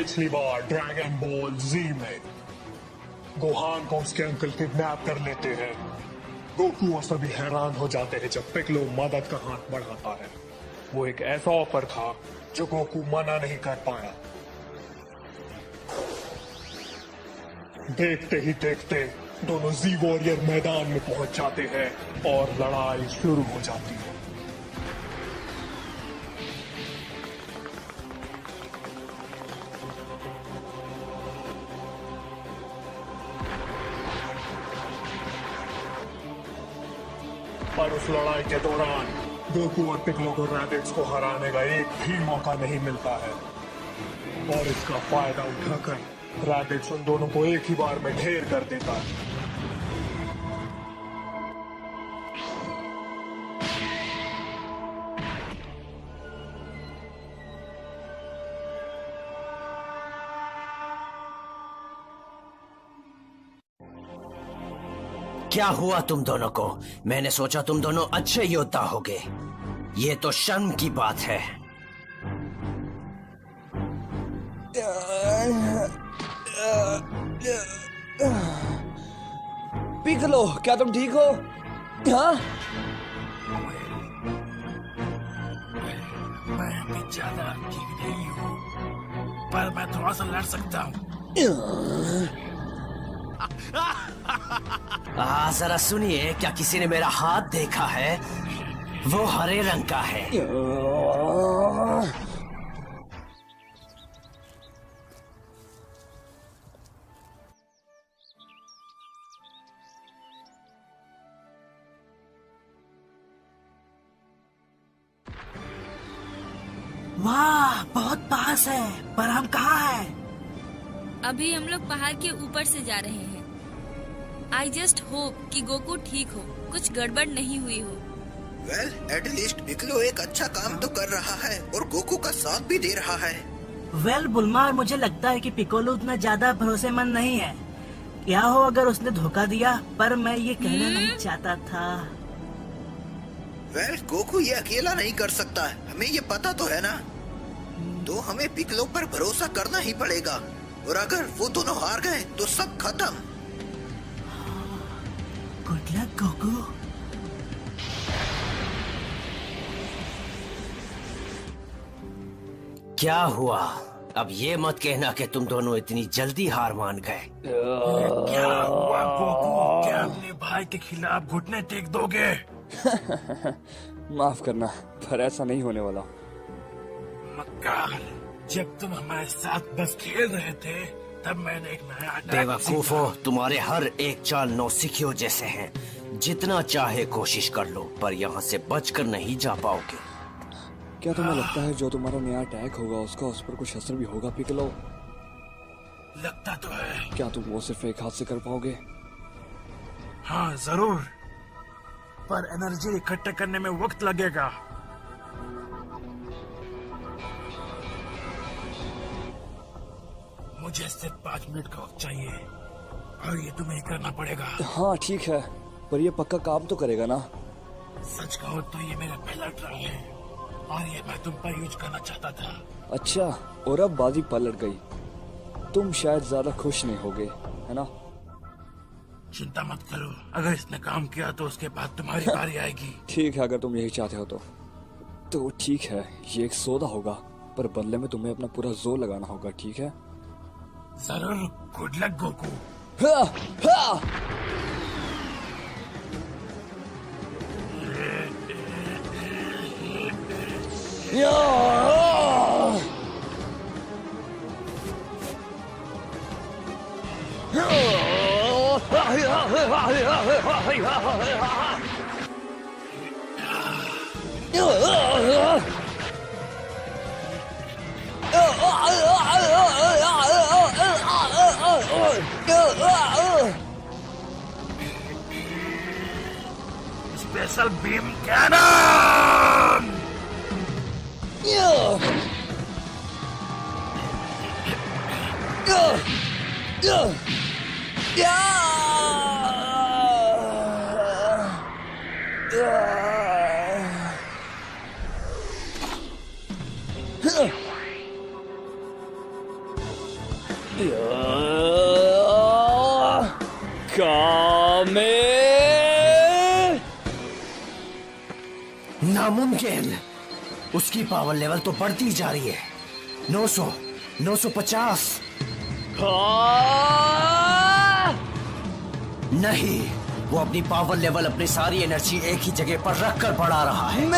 पिछली बार dragon ball जी में Gohan को उसके अंकल किडनैप कर लेते हैं। गोकू और सभी हैरान हो जाते हैं जब पिक्लो मदद का हाथ बढ़ाता है। वो एक ऐसा ऑफर था जो गोकू मना नहीं कर पाया। देखते ही देखते दोनों जी वॉरियर मैदान में पहुंच जाते हैं और लड़ाई शुरू हो जाती है। पर उस लड़ाई के दौरान गोकू और पिक्लो को रैबिट्स को हराने का एक भी मौका नहीं मिलता है और इसका फायदा उठाकर रैबिट्स उन दोनों को एक ही बार में ढेर कर देता है। क्या हुआ तुम दोनों को? मैंने सोचा तुम दोनों अच्छे योद्धा होगे। ये तो शर्म की बात है। पिक्लो, क्या तुम ठीक हो? हाँ? मैं भी ज्यादा ठीक नहीं हूँ, पर मैं थोड़ा सा लड़ सकता हूँ। जरा सुनिए, क्या किसी ने मेरा हाथ देखा है? वो हरे रंग का है। वाह, बहुत पास है, पर हम कहाँ हैं? अभी हम लोग पहाड़ के ऊपर से जा रहे हैं। आई जस्ट होप कि गोकू ठीक हो, कुछ गड़बड़ नहीं हुई हो। वेल, एटलीस्ट पिक्लो एक अच्छा काम तो कर रहा है और गोकू का साथ भी दे रहा है। वेल बुल्मा, मुझे लगता है कि पिकोलो उतना ज्यादा भरोसेमंद नहीं है। क्या हो अगर उसने धोखा दिया, पर मैं ये कहना नहीं चाहता था। वेल, गोकू ये अकेला नहीं कर सकता, हमें ये पता तो है ना। तो हमें पिक्लो पर भरोसा करना ही पड़ेगा, और अगर वो दोनों हार गए तो सब खत्म। Good luck Goku. क्या हुआ? अब ये मत कहना कि तुम दोनों इतनी जल्दी हार मान गए। क्या हुआ गोकू? क्या अपने भाई के खिलाफ घुटने टेक दोगे? माफ करना, पर ऐसा नहीं होने वाला। मक्कार, जब तुम हमारे साथ बस खेल रहे थे, तब मैंने एक नया बेवकूफो, तुम्हारे हर एक चाल नौसिखियों जैसे हैं। जितना चाहे कोशिश कर लो, पर यहाँ से बचकर नहीं जा पाओगे। क्या तुम्हें लगता है जो तुम्हारा नया अटैक होगा उसका उस पर कुछ असर भी होगा पिक्लो? लगता तो है। क्या तुम वो सिर्फ एक हाथ से कर पाओगे? हाँ जरूर, पर एनर्जी इकट्ठा करने में वक्त लगेगा। मुझे सिर्फ 5 मिनट का वक्त चाहिए और ये तुम्हें करना पड़ेगा। हाँ ठीक है, पर ये पक्का काम तो करेगा ना? सच कहो तो ये मेरा पहला ट्रायल है और ये मैं तुम पर यूज करना चाहता था। अच्छा, और अब बाजी पलट गई। तुम शायद ज्यादा खुश नहीं होगे, है ना? चिंता मत करो, अगर इसने काम किया तो उसके बाद तुम्हारी बारी आएगी। ठीक है, अगर तुम यही चाहते हो तो ठीक है। ये एक सौदा होगा, पर बदले में तुम्हें अपना पूरा जोर लगाना होगा, ठीक है? जरूर। Good luck Goku. हा, हा! Special beam cannon. कामे नामुमकिन। उसकी पावर लेवल तो बढ़ती जा रही है। 900, 950। नहीं, वो अपनी पावर लेवल, अपनी सारी एनर्जी एक ही जगह पर रखकर बढ़ा रहा है।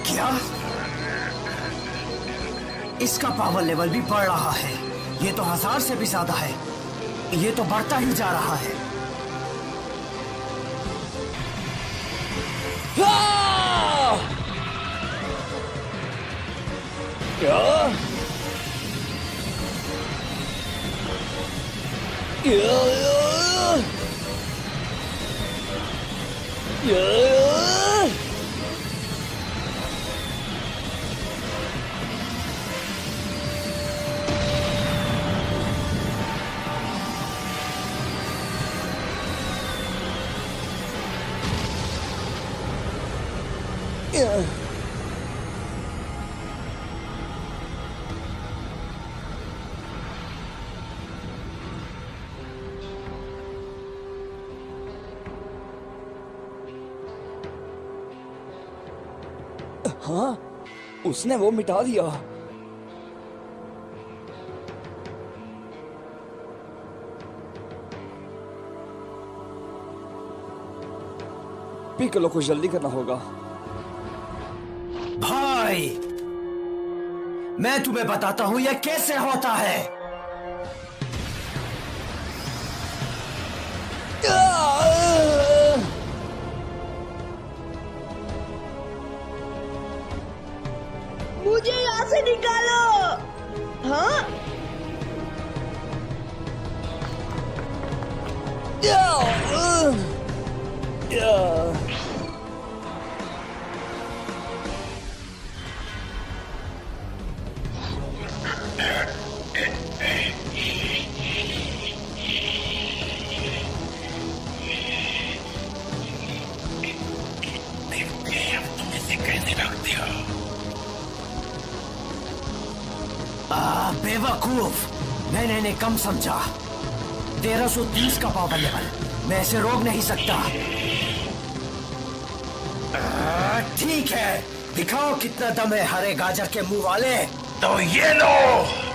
क्या? इसका पावर लेवल भी बढ़ रहा है। ये तो 1000 से भी ज्यादा है। ये तो बढ़ता ही जा रहा है। हाँ, उसने वो मिटा दिया। पिकोलो को जल्दी करना होगा। भाई, मैं तुम्हें बताता हूं यह कैसे होता है। मुझे यहाँ से निकालो। हाँ? तुम इसे कैसे रखते हो? बेवकूफ, मैंने इन्हें कम समझा। 1330 का पावर लेवल, मैं इसे रोक नहीं सकता। ठीक है, दिखाओ कितना दम है हरे गाजर के मुंह वाले। तो ये लो,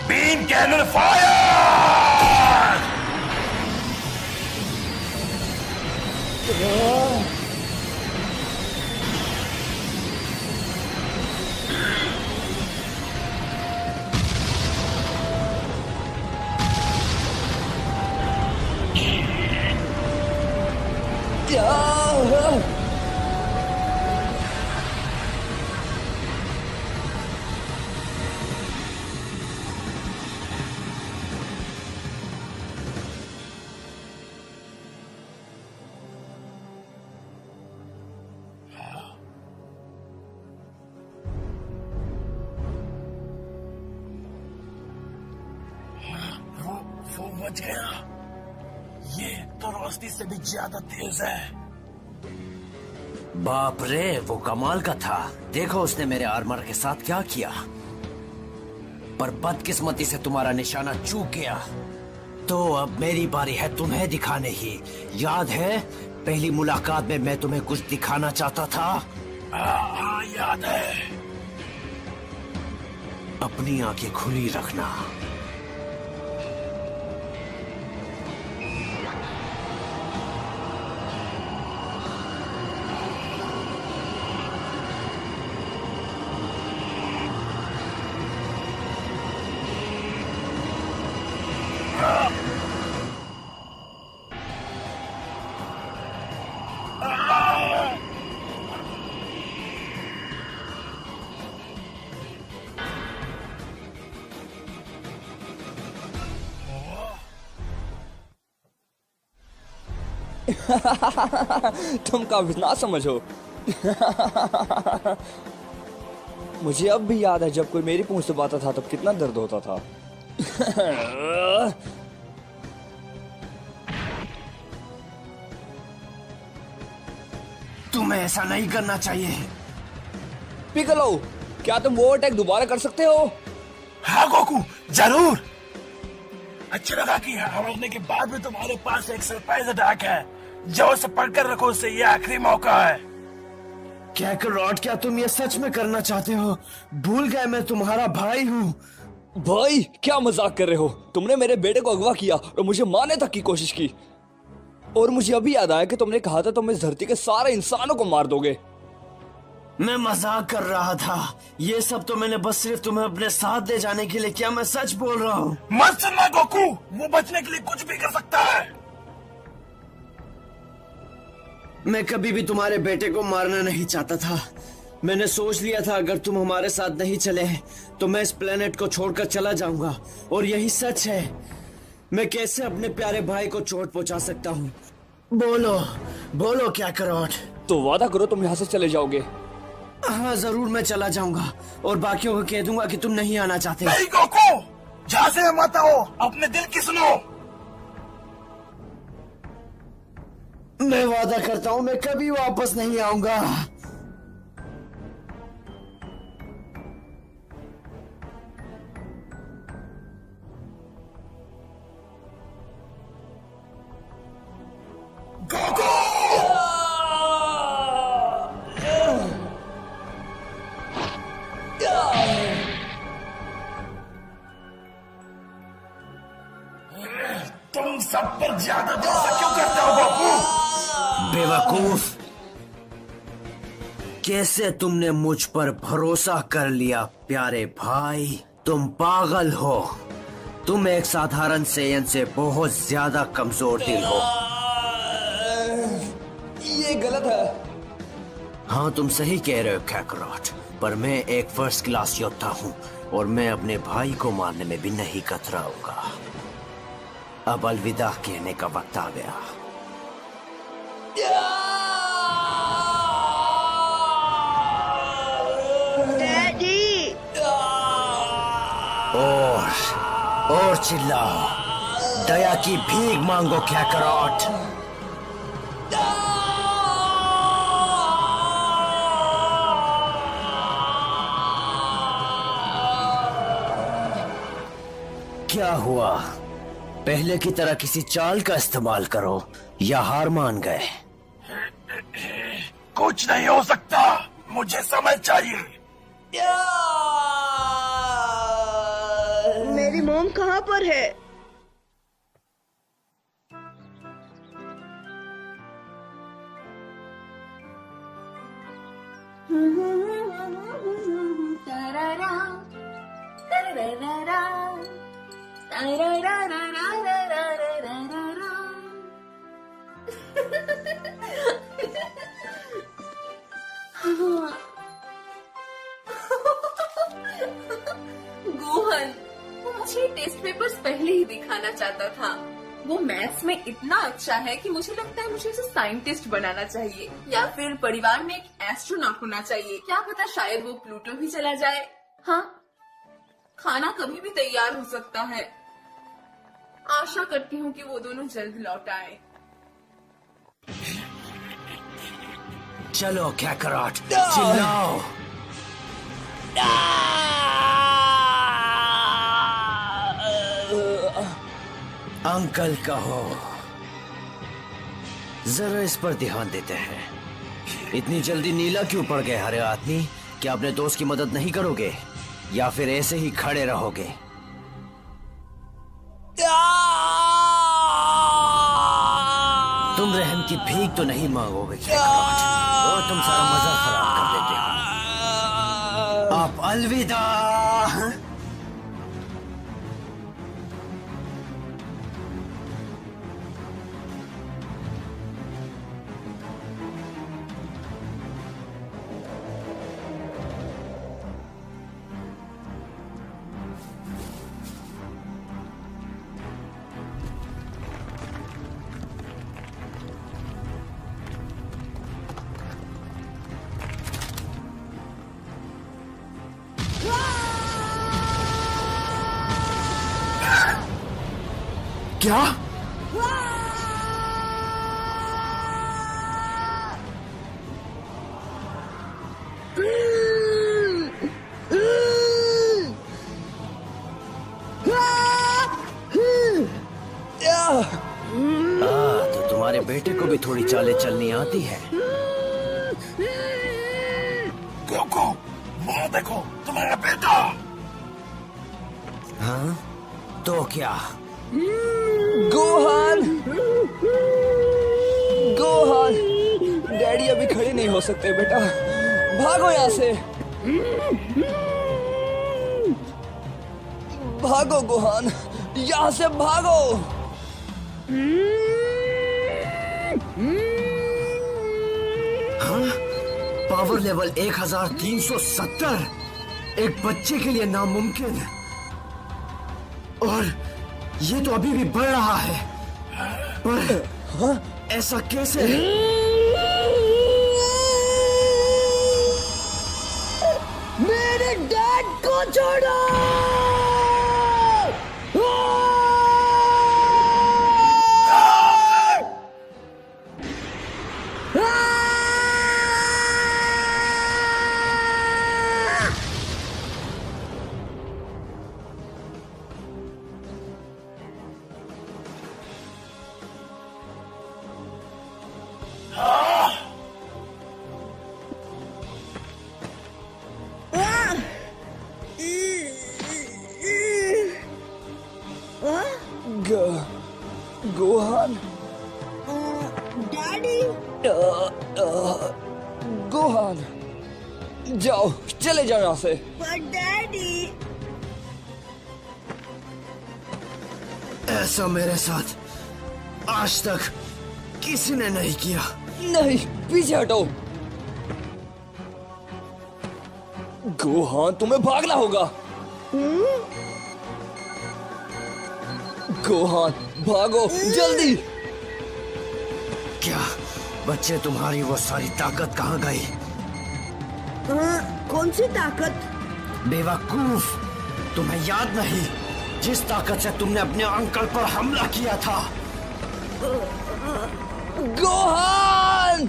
बीम कैनन फायर! वो बच गया। ये तो रोशनी से भी ज्यादा तेज है। बाप रे, वो कमाल का था। देखो उसने मेरे आर्मर के साथ क्या किया। पर बदकिस्मती से तुम्हारा निशाना चूक गया। तो अब मेरी बारी है तुम्हें दिखाने की। याद है पहली मुलाकात में मैं तुम्हें कुछ दिखाना चाहता था? हाँ, याद है। अपनी आंखें खुली रखना। तुम काबिल ना समझो। मुझे अब भी याद है जब कोई मेरी पूंछ दबाता था तब कितना दर्द होता था। तुम्हें ऐसा नहीं करना चाहिए। पिकोलो, क्या तुम वो अटैक दोबारा कर सकते हो? हाँ गोकू, जरूर। अच्छा लगा कि हारने के बाद भी तुम्हारे पास एक सरप्राइज अटैक है। जो उसे पकड़ रखो, उससे ये आखिरी मौका है। कैकरॉट, क्या तुम ये सच में करना चाहते हो? भूल गए मैं तुम्हारा भाई हूँ। भाई क्या मजाक कर रहे हो? तुमने मेरे बेटे को अगवा किया और मुझे मारने तक की कोशिश की। और मुझे अभी याद आया कि तुमने कहा था तुम इस धरती के सारे इंसानों को मार दोगे। मैं मजाक कर रहा था। ये सब तो मैंने बस सिर्फ तुम्हें अपने साथ ले जाने के लिए किया। मैं सच बोल रहा हूँ। मत सुनना गोकू, वो बचने के लिए कुछ भी कर सकता है। मैं कभी भी तुम्हारे बेटे को मारना नहीं चाहता था। मैंने सोच लिया था अगर तुम हमारे साथ नहीं चले तो मैं इस प्लेनेट को छोड़कर चला जाऊंगा। और यही सच है। मैं कैसे अपने प्यारे भाई को चोट पहुंचा सकता हूँ? बोलो बोलो कैकरॉट। तो वादा करो तुम यहाँ से चले जाओगे। हाँ जरूर, मैं चला जाऊंगा और बाकियों को कह दूंगा कि तुम नहीं आना चाहते। नहीं गोकू, जहाँ से मत आओ, अपने दिल की सुनो। मैं वादा करता हूँ मैं कभी वापस नहीं आऊंगा। तुम सब पर ज्यादा भरोसा क्यों करते हो गोकू? बेवकूफ, कैसे तुमने मुझ पर भरोसा कर लिया प्यारे भाई? तुम पागल हो। तुम एक साधारण सेयन से बहुत ज्यादा कमजोर दिल हो। ये गलत है। हाँ तुम सही कह रहे हो कैकरॉट, पर मैं एक फर्स्ट क्लास योद्धा हूँ और मैं अपने भाई को मारने में भी नहीं कतराऊंगा। अब अलविदा कहने का वक्त आ गया। डैडी। और चिल्लाओ, दया की भीख मांगो कैकरॉट। क्या हुआ? पहले की तरह किसी चाल का इस्तेमाल करो या हार मान गए? कुछ नहीं हो सकता, मुझे समय चाहिए। मेरी मॉम कहाँ पर है? गोहन, वो मुझे टेस्ट पेपर्स पहले ही दिखाना चाहता था। वो मैथ्स में इतना अच्छा है कि मुझे लगता है मुझे उसे साइंटिस्ट बनाना चाहिए या फिर परिवार में एक एस्ट्रोनॉट होना चाहिए। क्या पता शायद वो प्लूटो भी चला जाए। हाँ, खाना कभी भी तैयार हो सकता है। आशा करती हूँ कि वो दोनों जल्द लौट आए। चलो कैकरॉट, चिल्लाओ। अंकल कहो। जरा इस पर ध्यान देते हैं। इतनी जल्दी नीला क्यों पड़ गए हरे आदमी? क्या अपने दोस्त की मदद नहीं करोगे या फिर ऐसे ही खड़े रहोगे? तुम रहम की भीख तो नहीं मांगोगे कैकरॉट, और तुम सारा मजा खराब कर देते हो। आप अलविदा। क्या? बेटे को भी थोड़ी चालें चलनी आती है। गोकू, वहाँ देखो तुम्हारा बेटा। हाँ तो क्या? गोहान, गोहान, डैडी अभी खड़े नहीं हो सकते बेटा, भागो यहाँ से, भागो गोहान, यहाँ से भागो। हाँ? पावर लेवल 1370 एक बच्चे के लिए नामुमकिन, और ये तो अभी भी बढ़ रहा है। पर ऐसा कैसे? मेरे डैड को छोड़ो। गोहान, डैडी, गोहान, जाओ, चले जाओ यहाँ से। पर डैडी, ऐसा मेरे साथ आज तक किसी ने नहीं किया। नहीं, पीछे हटो। गोहान, तुम्हें भागना होगा। गोहान, भागो जल्दी। क्या बच्चे, तुम्हारी वो सारी ताकत कहाँ गई? कौन सी ताकत? बेवकूफ, तुम्हें याद नहीं जिस ताकत से तुमने अपने अंकल पर हमला किया था? गोहान,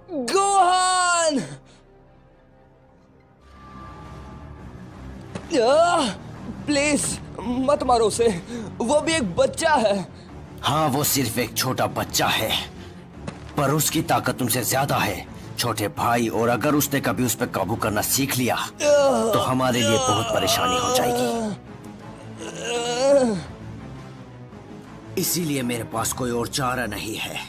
गोहान, प्लीज मत मारो उसे, वो भी एक बच्चा है। हाँ, वो सिर्फ एक छोटा बच्चा है, पर उसकी ताकत तुमसे ज्यादा है, छोटे भाई। और अगर उसने कभी उस पर काबू करना सीख लिया तो हमारे लिए बहुत परेशानी हो जाएगी। इसीलिए मेरे पास कोई और चारा नहीं है।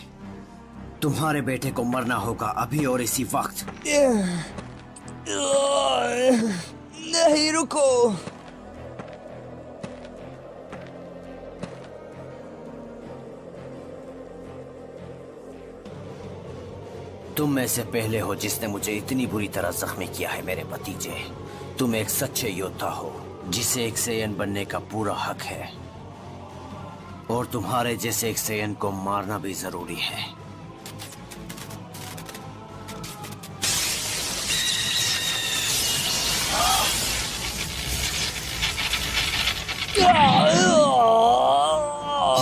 तुम्हारे बेटे को मरना होगा अभी और इसी वक्त। नहीं, रुको। तुम में से पहले हो जिसने मुझे इतनी बुरी तरह जख्मी किया है मेरे भतीजे। तुम एक सच्चे योद्धा हो जिसे एक सेयन बनने का पूरा हक है, और तुम्हारे जैसे एक सेयन को मारना भी जरूरी है।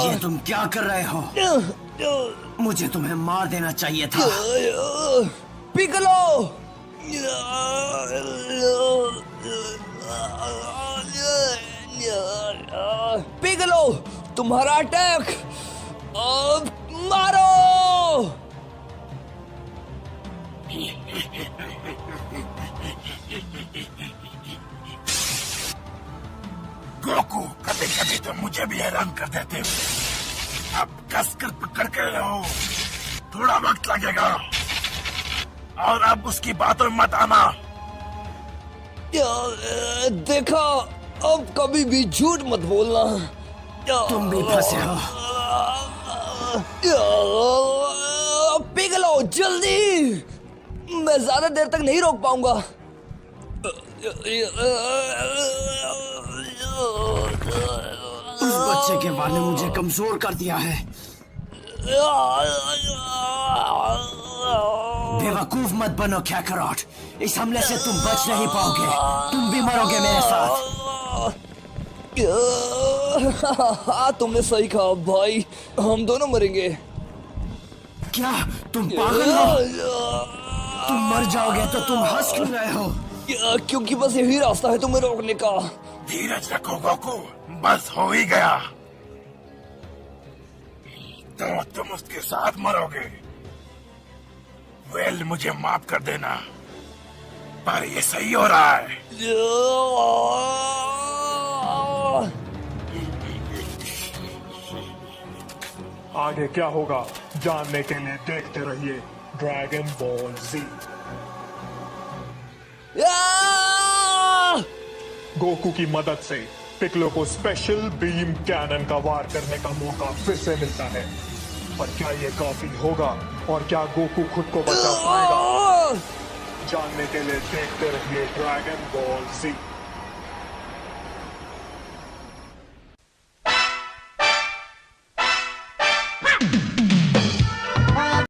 ये तुम क्या कर रहे हो? मुझे तुम्हें मार देना चाहिए था। पिकलो, पिकलो, तुम्हारा अटैक, मारो। गोकू, कभी कभी तो मुझे भी हैरान कर देते हो। अब कसकर पकड़ के रहो, थोड़ा वक्त लगेगा, और अब उसकी बातों में मत आना। देखा, अब कभी भी झूठ मत बोलना। तुम भी फंसे हो। पिघलो जल्दी, मैं ज्यादा देर तक नहीं रोक पाऊंगा। उस बच्चे के वार ने मुझे कमजोर कर दिया है। बेवकूफ मत बनो कैकरॉट, इस हमले से तुम बच नहीं पाओगे, तुम भी मरोगे मेरे साथ। हाँ, तुमने सही कहा भाई, हम दोनों मरेंगे। क्या तुम पागल हो? तुम मर जाओगे तो तुम हंस क्यों रहे हो? क्योंकि बस यही रास्ता है तुम्हें रोकने का। धीरज रखो गोकू, बस हो ही गया। तो तुम उसके साथ मरोगे। वेल, मुझे माफ कर देना, पर ये सही हो रहा है। आगे क्या होगा जानने के लिए देखते रहिए ड्रैगन बॉल जी। गोकू की मदद से पिकलो को स्पेशल बीम कैनन का वार करने का मौका फिर से मिलता है, पर क्या ये काफी होगा और क्या गोकू खुद को बचा पाएगा? जानने के लिए देखते रहिए ड्रैगन बॉल जी।